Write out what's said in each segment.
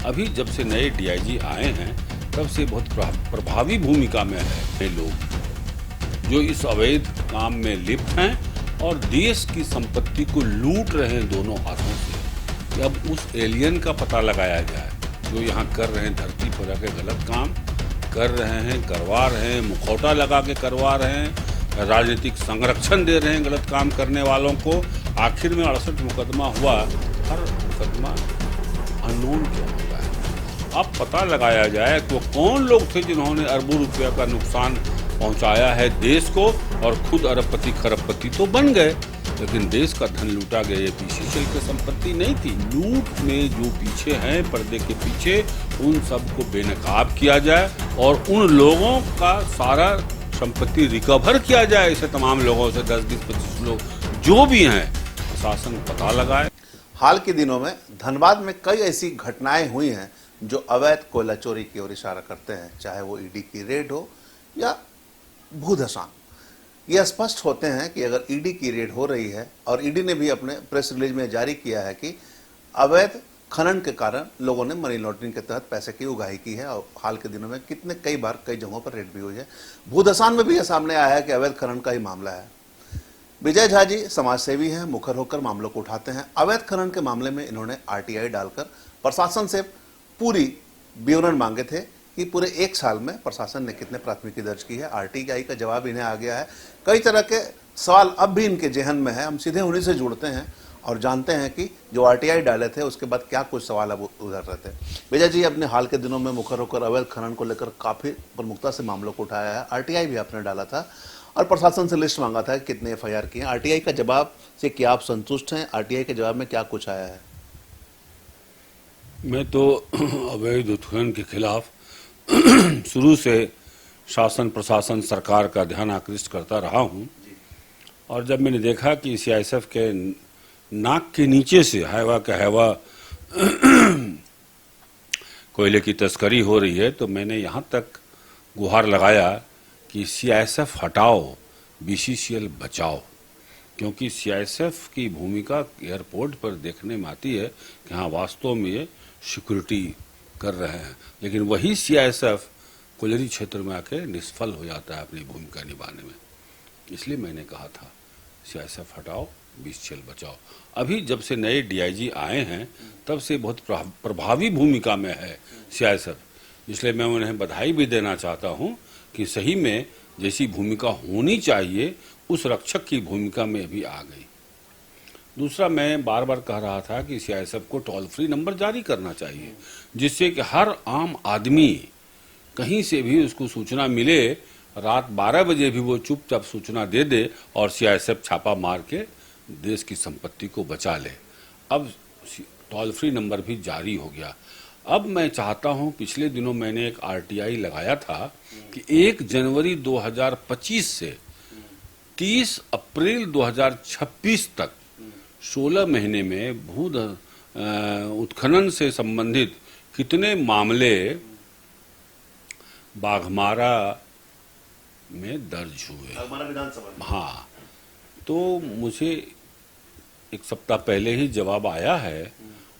अभी जब से नए डीआईजी आए हैं तब से बहुत प्रभावी भूमिका में है लोग जो इस अवैध काम में लिप्त हैं और देश की संपत्ति को लूट रहे हैं दोनों हाथों से। कि अब उस एलियन का पता लगाया जाए जो यहाँ कर रहे हैं, धरती पर आके गलत काम कर रहे हैं, करवा रहे हैं, मुखौटा लगा के करवा रहे हैं, राजनीतिक संरक्षण दे रहे हैं गलत काम करने वालों को। आखिर में 68 मुकदमा हुआ, हर मुकदमा अननोन क्यों होता है? अब पता लगाया जाए तो कौन लोग थे जिन्होंने अरबों रुपया का नुकसान पहुंचाया है देश को, और खुद अरबपति खरबपति तो बन गए, लेकिन देश का धन लूटा गया। ये बीसीसीएल की संपत्ति नहीं थी। लूट में जो पीछे हैं, पर्दे के पीछे, उन सबको बेनकाब किया जाए और उन लोगों का सारा संपत्ति रिकवर किया जाए। ऐसे तमाम लोगों से 10, 20, 25 लोग जो भी हैं, प्रशासन पता लगाए। हाल के दिनों में धनबाद में कई ऐसी घटनाएं हुई हैं जो अवैध कोयला चोरी की ओर इशारा करते हैं, चाहे वो ईडी की रेड हो या भूधसान। ये स्पष्ट होते हैं कि अगर ईडी की रेड हो रही है, और ईडी ने भी अपने प्रेस रिलीज में जारी किया है कि अवैध खनन के कारण लोगों ने मनी लॉन्ड्रिंग के तहत पैसे की उगाही की है, और हाल के दिनों में कई बार कई जगहों पर रेड भी हुई है। भूधसान में भी यह सामने आया है कि अवैध खनन का ही मामला है। विजय झा जी समाजसेवी हैं, मुखर होकर मामलों को उठाते हैं। अवैध खनन के मामले में इन्होंने आरटीआई डालकर प्रशासन से पूरी विवरण मांगे थे कि पूरे 1 साल में प्रशासन ने कितने प्राथमिकी दर्ज की है। आरटीआई का जवाब इन्हें आ गया है। कई तरह के सवाल अब भी इनके जेहन में है। हम सीधे उन्हीं से जुड़ते हैं और जानते हैं कि जो आरटीआई डाले थे उसके बाद क्या कुछ सवाल अब उधर रहे थे। विजय जी, अपने हाल के दिनों में मुखर होकर अवैध खनन को लेकर काफी प्रमुखता से मामलों को उठाया है। आरटीआई भी आपने डाला था और प्रशासन से लिस्ट मांगा था कि कितने एफआईआर किए। आरटीआई का जवाब से क्या आप संतुष्ट हैं? आरटीआई के जवाब में क्या कुछ आया है? मैं तो अवैध उत्खनन के खिलाफ शुरू से शासन प्रशासन सरकार का ध्यान आकृष्ट करता रहा हूं, और जब मैंने देखा कि सीआईएसएफ के नाक के नीचे से हैवा का हैवा कोयले की तस्करी हो रही है, तो मैंने यहां तक गुहार लगाया कि सीआईएसएफ हटाओ, बीसीसीएल बचाओ। क्योंकि सीआईएसएफ की भूमिका एयरपोर्ट पर देखने में आती है कि हाँ वास्तव में ये सिक्योरिटी कर रहे हैं, लेकिन वही सीआईएसएफ कोयलरी क्षेत्र में आके निष्फल हो जाता है अपनी भूमिका निभाने में। इसलिए मैंने कहा था सीआईएसएफ हटाओ, बीसीसीएल बचाओ। अभी जब से नए डीआईजी आए हैं तब से बहुत प्रभावी भूमिका में है सीआईएसएफ, इसलिए मैं उन्हें बधाई भी देना चाहता हूँ कि सही में जैसी भूमिका होनी चाहिए उस रक्षक की भूमिका में भी आ गई। दूसरा, मैं बार बार कह रहा था कि सीआईएसएफ को टोल फ्री नंबर जारी करना चाहिए, जिससे कि हर आम आदमी कहीं से भी उसको सूचना मिले, रात 12 बजे भी वो चुपचाप सूचना दे दे और सीआईएसएफ छापा मार के देश की संपत्ति को बचा ले। अब टोल फ्री नंबर भी जारी हो गया। अब मैं चाहता हूं, पिछले दिनों मैंने एक आरटीआई लगाया था कि 1 जनवरी 2025 से 30 अप्रैल 2026 तक 16 महीने में उत्खनन से संबंधित कितने मामले बाघमारा में दर्ज हुए। हाँ, तो मुझे 1 सप्ताह पहले ही जवाब आया है,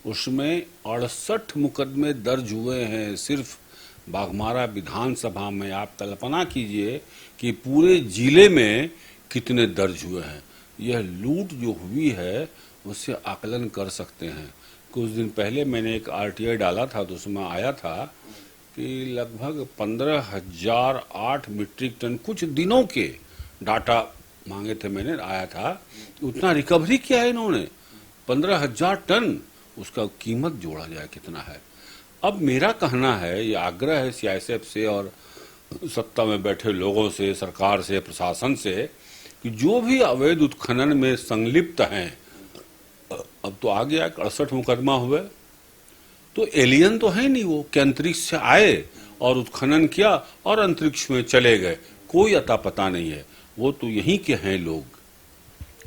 उसमें 68 मुकदमे दर्ज हुए हैं सिर्फ बाघमारा विधानसभा में। आप कल्पना कीजिए कि पूरे जिले में कितने दर्ज हुए हैं। यह लूट जो हुई है उससे आकलन कर सकते हैं। कुछ दिन पहले मैंने एक आरटीआई डाला था तो उसमें आया था कि लगभग 15,008 मीट्रिक टन, कुछ दिनों के डाटा मांगे थे मैंने, आया था उतना रिकवरी किया है इन्होंने, 15,000 टन। उसका कीमत जोड़ा जाए कितना है। अब मेरा कहना है, ये आग्रह है सीआईएसएफ से और सत्ता में बैठे लोगों से, सरकार से, प्रशासन से, कि जो भी अवैध उत्खनन में संलिप्त हैं, अब तो आ गया 68 मुकदमा हुए, तो एलियन तो है नहीं वो कि अंतरिक्ष से आए और उत्खनन किया और अंतरिक्ष में चले गए, कोई अता पता नहीं है। वो तो यहीं के हैं लोग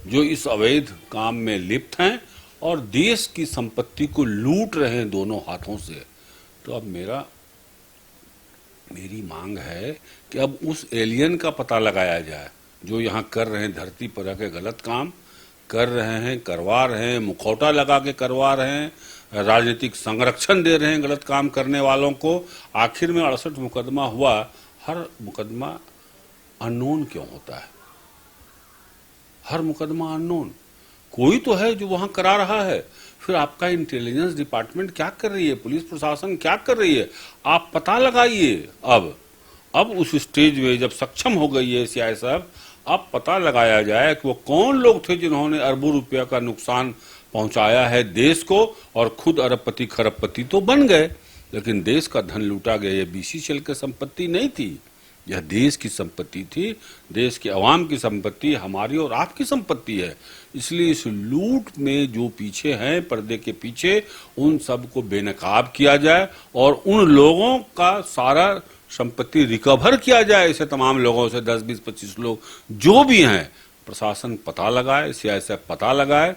जो इस अवैध काम में लिप्त हैं और देश की संपत्ति को लूट रहे हैं दोनों हाथों से। तो अब मेरी मांग है कि अब उस एलियन का पता लगाया जाए जो यहाँ कर रहे हैं, धरती पर आके गलत काम कर रहे हैं, करवा रहे हैं, मुखौटा लगा के करवा रहे हैं, राजनीतिक संरक्षण दे रहे हैं गलत काम करने वालों को। आखिर में 68 मुकदमा हुआ, हर मुकदमा अननोन क्यों होता है? हर मुकदमा अननोन, कोई तो है जो वहां करा रहा है। फिर आपका इंटेलिजेंस डिपार्टमेंट क्या कर रही है, पुलिस प्रशासन क्या कर रही है? आप पता लगाइए। अब उस स्टेज में जब सक्षम हो गई है सीआई साहब, अब पता लगाया जाए कि वो कौन लोग थे जिन्होंने अरबों रुपया का नुकसान पहुंचाया है देश को, और खुद अरबपति खरबपति तो बन गए, लेकिन देश का धन लूटा गया। ये बीसीसीएल की संपत्ति नहीं थी, यह देश की संपत्ति थी, देश के अवाम की संपत्ति, हमारी और आपकी संपत्ति है। इसलिए इस लूट में जो पीछे हैं, पर्दे के पीछे, उन सबको बेनकाब किया जाए और उन लोगों का सारा संपत्ति रिकवर किया जाए। ऐसे तमाम लोगों से 10, 20, 25 लोग जो भी हैं, प्रशासन पता लगाए, सीआईएसएफ पता लगाए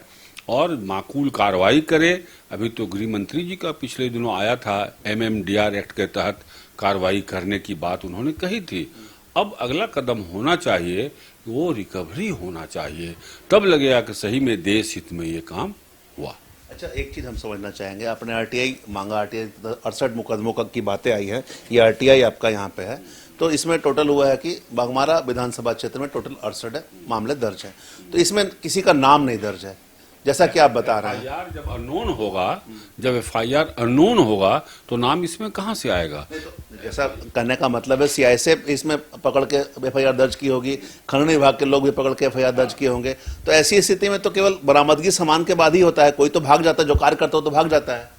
और माकूल कार्रवाई करे। अभी तो गृह मंत्री जी का पिछले दिनों आया था, एमएमडीआर एक्ट के तहत कार्रवाई करने की बात उन्होंने कही थी। अब अगला कदम होना चाहिए, वो रिकवरी होना चाहिए, तब लगेगा कि सही में देश हित में ये काम हुआ। अच्छा, एक चीज हम समझना चाहेंगे, आपने आरटीआई मांगा, आरटीआई 68 मुकदमों की बातें आई हैं, ये आरटीआई आपका यहाँ पे है, तो इसमें टोटल हुआ है कि बाघमारा विधानसभा क्षेत्र में टोटल 68 मामले दर्ज हैं, तो इसमें किसी का नाम नहीं दर्ज है, जैसा कि आप बता रहे हैं। एफआईआर जब अननोन होगा, जब एफआईआर अननोन होगा तो नाम इसमें कहां से आएगा? तो जैसा कहने का मतलब है, सीआईएसएफ इसमें पकड़ के एफआईआर दर्ज की होगी, खनन विभाग के लोग भी पकड़ के एफआईआर दर्ज किए होंगे, तो ऐसी स्थिति में तो केवल बरामदगी सामान के बाद ही होता है, कोई तो भाग जाता है, जो कार्य करता हो तो भाग जाता है।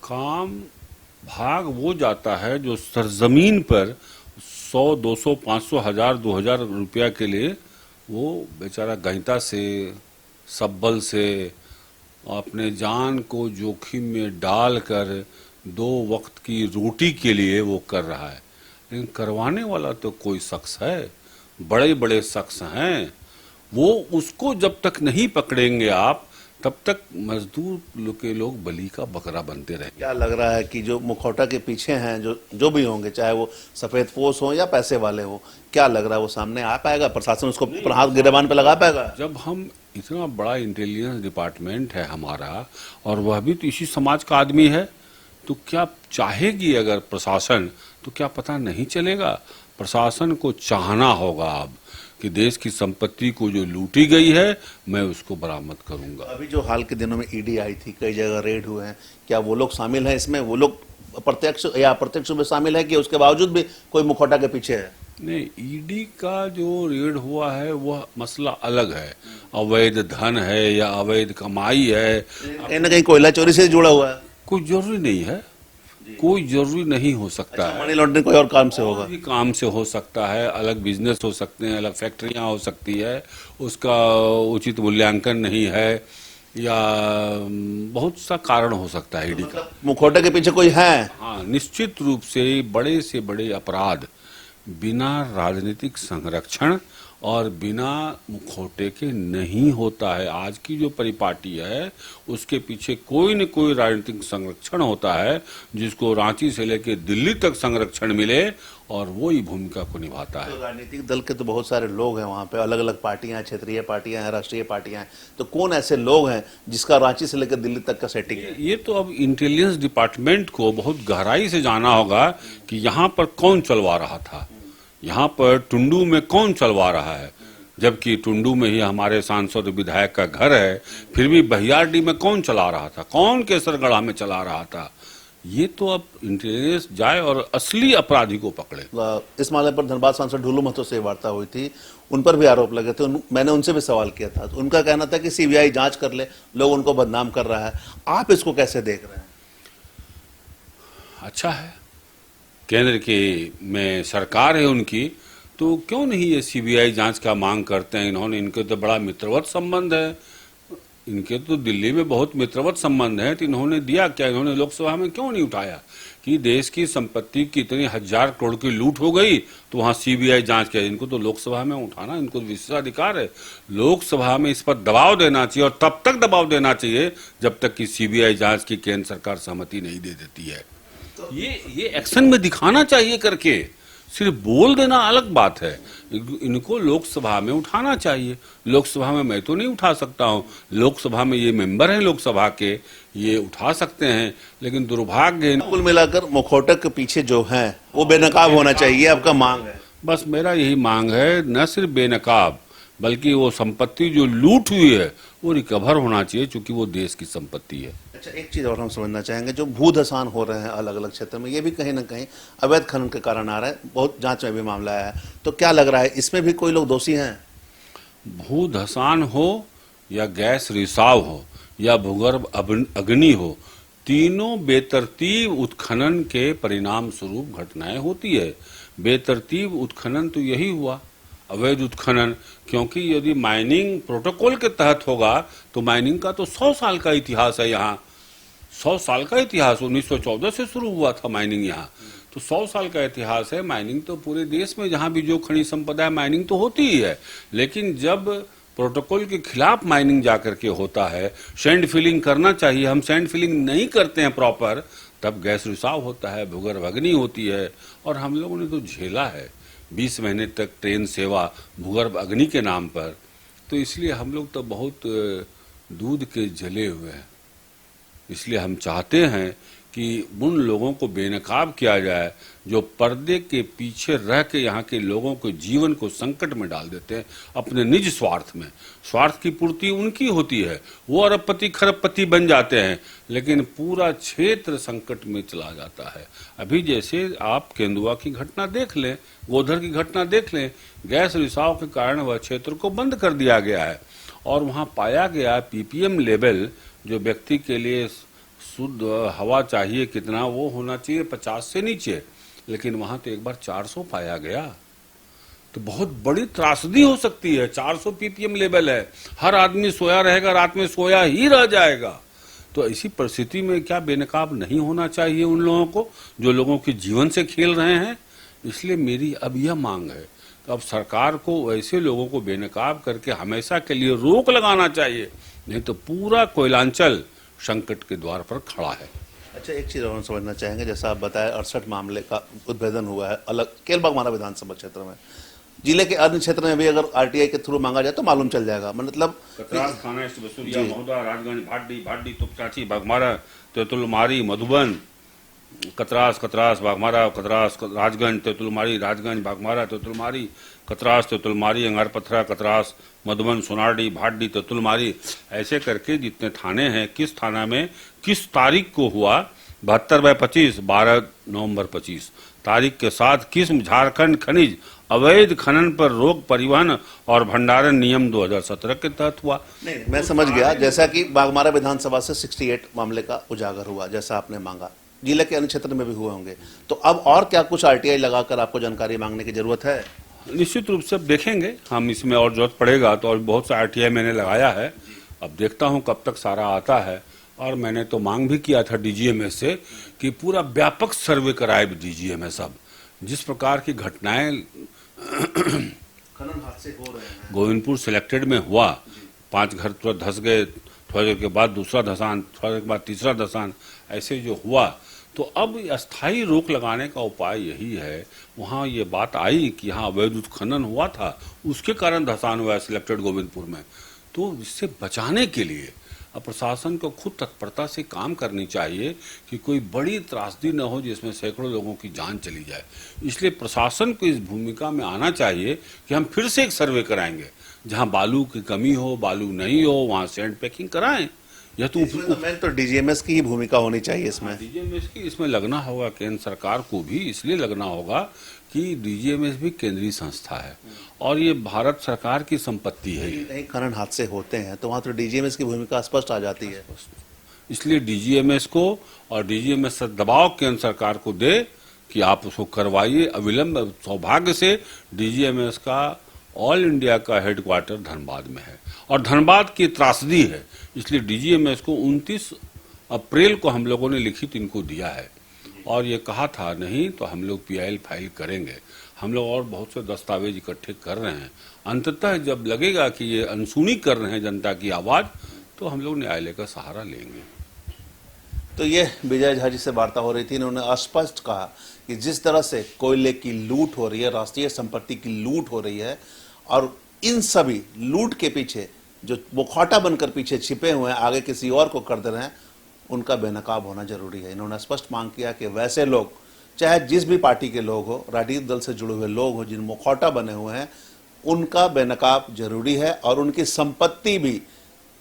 काम भाग वो जाता है जो सरजमीन पर 100, 200, 500, 1000, 2000 रुपया के लिए वो बेचारा गहिंता से, सब्बल से अपने जान को जोखिम में डालकर 2 वक्त की रोटी के लिए वो कर रहा है। लेकिन करवाने वाला तो कोई शख्स है, बड़े बड़े शख्स हैं, वो उसको जब तक नहीं पकड़ेंगे आप, तब तक मजदूर के लोग बलि का बकरा बनते रहेंगे। क्या लग रहा है कि जो मुखौटा के पीछे हैं, जो भी होंगे, चाहे वो सफेद पोश हो या पैसे वाले हो, क्या लग रहा है वो सामने आ पाएगा? प्रशासन उसको हाथ गिरबान पे लगा पाएगा? जब हम इतना बड़ा इंटेलिजेंस डिपार्टमेंट है हमारा, और वह भी तो इसी समाज का आदमी है, तो क्या चाहेगी अगर प्रशासन, तो क्या पता नहीं चलेगा? प्रशासन को चाहना होगा अब कि देश की संपत्ति को जो लूटी गई है, मैं उसको बरामद करूंगा। अभी जो हाल के दिनों में ईडी आई थी, कई जगह रेड हुए हैं, क्या वो लोग शामिल हैं इसमें? वो लोग प्रत्यक्ष या अप्रत्यक्ष में शामिल है कि उसके बावजूद भी कोई मुखौटा के पीछे है? नहीं, ईडी का जो रेड हुआ है वह मसला अलग है। अवैध धन है या अवैध कमाई है, कहीं ना कहीं कोयला चोरी से जुड़ा हुआ है? कोई जरूरी नहीं है, कोई जरूरी नहीं हो सकता है। मनी लॉन्ड्रिंग कोई और काम से होगा? कोई भी काम से हो सकता है, अलग बिजनेस हो सकते हैं, अलग फैक्ट्रियां हो सकती है, उसका उचित मूल्यांकन नहीं है, या बहुत सा कारण हो सकता है ईडी का। मुखौटे के पीछे कोई है? हाँ, निश्चित रूप से बड़े से बड़े अपराध बिना राजनीतिक संरक्षण और बिना मुखौटे के नहीं होता है। आज की जो परिपाटी है उसके पीछे कोई न कोई राजनीतिक संरक्षण होता है, जिसको रांची से लेकर दिल्ली तक संरक्षण मिले, और वो ही भूमिका को निभाता है। तो राजनीतिक दल के तो बहुत सारे लोग हैं वहाँ पे, अलग अलग पार्टियां हैं, क्षेत्रीय पार्टियां हैं, राष्ट्रीय पार्टियां हैं, तो कौन ऐसे लोग हैं जिसका रांची से लेकर दिल्ली तक का सेटिंग है? ये तो अब इंटेलिजेंस डिपार्टमेंट को बहुत गहराई से जाना होगा कि यहाँ पर कौन चलवा रहा था, यहाँ पर टुंडू में कौन चलवा रहा है, जबकि टुंडू में ही हमारे सांसद विधायक का घर है, फिर भी बहियारडी में कौन चला रहा था, कौन केसरगढ़ा में चला रहा था? ये तो अब इंटेलिजेंस जाए और असली अपराधी को पकड़े। इस मामले पर धनबाद सांसद ढुल्लू महतो से वार्ता हुई थी, उन पर भी आरोप लगे थे, मैंने उनसे भी सवाल किया था, तो उनका कहना था कि सीबीआई जांच कर ले, लोग उनको बदनाम कर रहा है। आप इसको कैसे देख रहे हैं? अच्छा है, केंद्र की में सरकार है उनकी, तो क्यों नहीं ये सीबीआई जांच का मांग करते हैं? इन्होंने, इनके तो बड़ा मित्रवत संबंध है, इनके तो दिल्ली में बहुत मित्रवत संबंध है, तो इन्होंने दिया क्या? इन्होंने लोकसभा में क्यों नहीं उठाया कि देश की संपत्ति की इतनी 1000 करोड़ की लूट हो गई तो वहां सीबीआई जांच किया? इनको तो लोकसभा में उठाना, इनको विशेषाधिकार है, लोकसभा में इस पर दबाव देना चाहिए, और तब तक दबाव देना चाहिए जब तक कि सीबीआई जांच की केंद्र सरकार सहमति नहीं दे देती है। ये एक्शन में दिखाना चाहिए करके, सिर्फ बोल देना अलग बात है, इनको लोकसभा में उठाना चाहिए। लोकसभा में मैं तो नहीं उठा सकता हूं, लोकसभा में ये मेंबर हैं लोकसभा के, ये उठा सकते हैं, लेकिन दुर्भाग्य कुल मिलाकर मुखौटे के पीछे जो है वो बेनकाब होना चाहिए, आपका मांग है? बस मेरा यही मांग है, न सिर्फ बेनकाब बल्कि वो संपत्ति जो लूट हुई है वो रिकवर होना चाहिए, क्योंकि वो देश की संपत्ति है। अच्छा, एक चीज और हम समझना चाहेंगे, जो भूधसान हो रहे हैं अलग अलग क्षेत्र में, ये भी कहीं ना कहीं अवैध खनन के कारण आ रहा है, बहुत जांच में भी मामला आया है, तो क्या लग रहा है इसमें भी कोई लोग दोषी हैं? भूधसान हो या गैस रिसाव हो या भूगर्भ अग्नि हो, तीनों बेतरतीब उत्खनन के परिणाम स्वरूप घटनाएं होती है। बेतरतीब उत्खनन तो यही हुआ, अवैध उत्खनन, क्योंकि यदि माइनिंग प्रोटोकॉल के तहत होगा तो माइनिंग का तो 100 साल का इतिहास है। यहाँ 100 साल का इतिहास, 1914 से शुरू हुआ था माइनिंग यहाँ, तो 100 साल का इतिहास है। माइनिंग तो पूरे देश में जहाँ भी जो खनिज संपदा है माइनिंग तो होती ही है, लेकिन जब प्रोटोकॉल के खिलाफ माइनिंग जाकर के होता है, सैंड फिलिंग करना चाहिए, हम सैंड फिलिंग नहीं करते हैं प्रॉपर, तब गैस रिसाव होता है, भूगर्भ अग्नि होती है। और हम लोगों ने तो झेला है 20 महीने तक ट्रेन सेवा भूगर्भ अग्नि के नाम पर, तो इसलिए हम लोग तो बहुत दूध के जले हुए हैं। इसलिए हम चाहते हैं कि उन लोगों को बेनकाब किया जाए जो पर्दे के पीछे रह के यहाँ के लोगों के जीवन को संकट में डाल देते हैं अपने निज स्वार्थ में। स्वार्थ की पूर्ति उनकी होती है, वो अरबपति खरबपति बन जाते हैं, लेकिन पूरा क्षेत्र संकट में चला जाता है। अभी जैसे आप केंदुआ की घटना देख लें, गोधर की घटना देख लें, गैस रिसाव के कारण वह क्षेत्र को बंद कर दिया गया है और वहां पाया गया पीपीएम लेवल जो व्यक्ति के लिए शुद्ध हवा चाहिए कितना, वो होना चाहिए 50 से नीचे, लेकिन वहां तो एक बार 400 पाया गया, तो बहुत बड़ी त्रासदी हो सकती है। 400 पीपीएम लेवल है, हर आदमी सोया रहेगा, रात में सोया ही रह जाएगा। तो ऐसी परिस्थिति में क्या बेनकाब नहीं होना चाहिए उन लोगों को जो लोगों के जीवन से खेल रहे हैं? इसलिए मेरी अब यह मांग है कि अब सरकार को ऐसे लोगों को बेनकाब करके हमेशा के लिए रोक लगाना चाहिए, नहीं तो पूरा कोयलांचल संकट के द्वार पर खड़ा है। अच्छा, एक चीज और हम समझना चाहेंगे, जैसा आप बताया 68 मामले का उद्भेदन हुआ है अलग केलबागमारा विधानसभा क्षेत्र में, जिले के अन्य क्षेत्र में भी अगर आरटीआई के थ्रू मांगा जाए तो मालूम चल जाएगा। मतलब कतरास, खानेस्ट, बसुरिया, महुदा, राजगंज, भाडी, तुपचाची, बागमारा, तेतुलमारी, मधुबन, कतरास, बागमारा, कतरास, राजगंज, तेतुलमारी, राजगंज, बागमारा, तेतुलमारी, कतरास, तेतुलमारी, अंगारपथरा, कतरास, मधुबन, सोनाडी, भाडी, तेतुलमारी, ऐसे करके जितने थाने हैं, किस थाना में किस तारीख को हुआ, 72/25, 12 नवंबर 25 तारीख के साथ किस झारखंड खनिज अवैध खनन पर रोक परिवहन और भंडारण नियम 2017 के तहत हुआ। नहीं, मैं समझ गया, जैसा कि बागमारा विधानसभा से 68 मामले का उजागर हुआ जैसा आपने मांगा, जिले के अन्य क्षेत्र में भी हुए होंगे, तो अब और क्या कुछ आरटीआई लगाकर आपको जानकारी मांगने की जरूरत है? निश्चित रूप से देखेंगे हम, इसमें और जरूरत पड़ेगा तो, और बहुत सा आरटीआई मैंने लगाया है, अब देखता हूं कब तक सारा आता है। और मैंने तो मांग भी किया था डीजीएमएस से कि पूरा व्यापक सर्वे कराए डीजीएमएस। अब जिस प्रकार की घटनाएं खनन हादसे हो रहे हैं, गोविंदपुर सिलेक्टेड में हुआ, 5 घर तुरंत धस गए, थोड़ी देर के बाद दूसरा धसान, थोड़ी देर के बाद तीसरा धसान, ऐसे जो हुआ, तो अब अस्थायी रोक लगाने का उपाय यही है। वहाँ ये बात आई कि यहाँ अवैध उत्खनन हुआ था, उसके कारण धसान हुआ है सिलेक्टेड गोविंदपुर में, तो इससे बचाने के लिए अब प्रशासन को खुद तत्परता से काम करनी चाहिए कि कोई बड़ी त्रासदी न हो जिसमें सैकड़ों लोगों की जान चली जाए। इसलिए प्रशासन को इस भूमिका में आना चाहिए कि हम फिर से एक सर्वे कराएंगे, जहां बालू की कमी हो, बालू नहीं हो, वहां सैंड पैकिंग कराएं। यह तो डीजीएमएस की ही भूमिका होनी चाहिए इसमें। डीजीएमएस की इसमें लगना होगा, केंद्र सरकार को भी इसलिए लगना होगा कि डीजीएमएस भी केंद्रीय संस्था है और ये भारत सरकार की संपत्ति है। नहीं, खनन हादसे होते हैं तो वहां तो डीजीएमएस की भूमिका स्पष्ट आ जाती है। इसलिए डीजीएमएस को और डीजीएमएस से दबाव केंद्र सरकार को दे कि आप उसको करवाइए अविलंब। सौभाग्य से डीजीएमएस का ऑल इंडिया का हेडक्वार्टर धनबाद में है और धनबाद की त्रासदी है, इसलिए डीजीएमएस को 29 अप्रैल को हम लोगों ने लिखित इनको दिया है और ये कहा था नहीं तो हम लोग पीआईएल फाइल करेंगे। हम लोग और बहुत से दस्तावेज इकट्ठे कर रहे हैं। अंततः जब लगेगा कि ये अनसुनी कर रहे हैं जनता की आवाज, तो हम लोग न्यायालय का सहारा लेंगे। तो ये विजय झा जी से वार्ता हो रही थी। इन्होंने स्पष्ट कहा कि जिस तरह से कोयले की लूट हो रही है, राष्ट्रीय संपत्ति की लूट हो रही है, और इन सभी लूट के पीछे जो मुखौटा बनकर पीछे छिपे हुए हैं, आगे किसी और को कर दे रहे हैं, उनका बेनकाब होना जरूरी है। इन्होंने स्पष्ट मांग किया कि वैसे लोग, चाहे जिस भी पार्टी के लोग हो, राजनीतिक दल से जुड़े हुए लोग हो, जिन मुखौटा बने हुए हैं, उनका बेनकाब जरूरी है और उनकी संपत्ति भी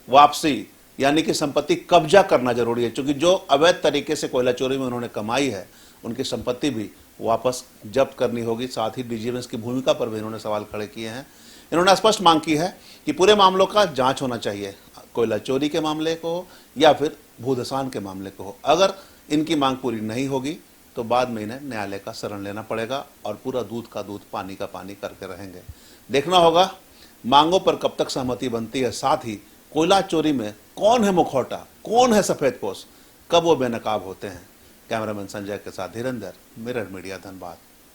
वापसी, यानी कि संपत्ति कब्जा करना जरूरी है। क्योंकि जो अवैध तरीके से कोयला चोरी में उन्होंने कमाई है, उनकी संपत्ति भी वापस जब्त करनी होगी। साथ ही विजिलेंस की भूमिका पर भी इन्होंने सवाल खड़े किए हैं। इन्होंने स्पष्ट मांग की है कि पूरे मामलों का जांच होना चाहिए, कोयला चोरी के मामले को हो या फिर भूधसान के मामले को हो। अगर इनकी मांग पूरी नहीं होगी तो बाद में इन्हें न्यायालय का शरण लेना पड़ेगा और पूरा दूध का दूध पानी का पानी करके रहेंगे। देखना होगा मांगों पर कब तक सहमति बनती है, साथ ही कोयला चोरी में कौन है मुखौटा, कौन है सफेदपोश, कब वो बेनकाब होते हैं। कैमरामैन संजय के साथ धीरेंद्र, मिरर मीडिया, धनबाद।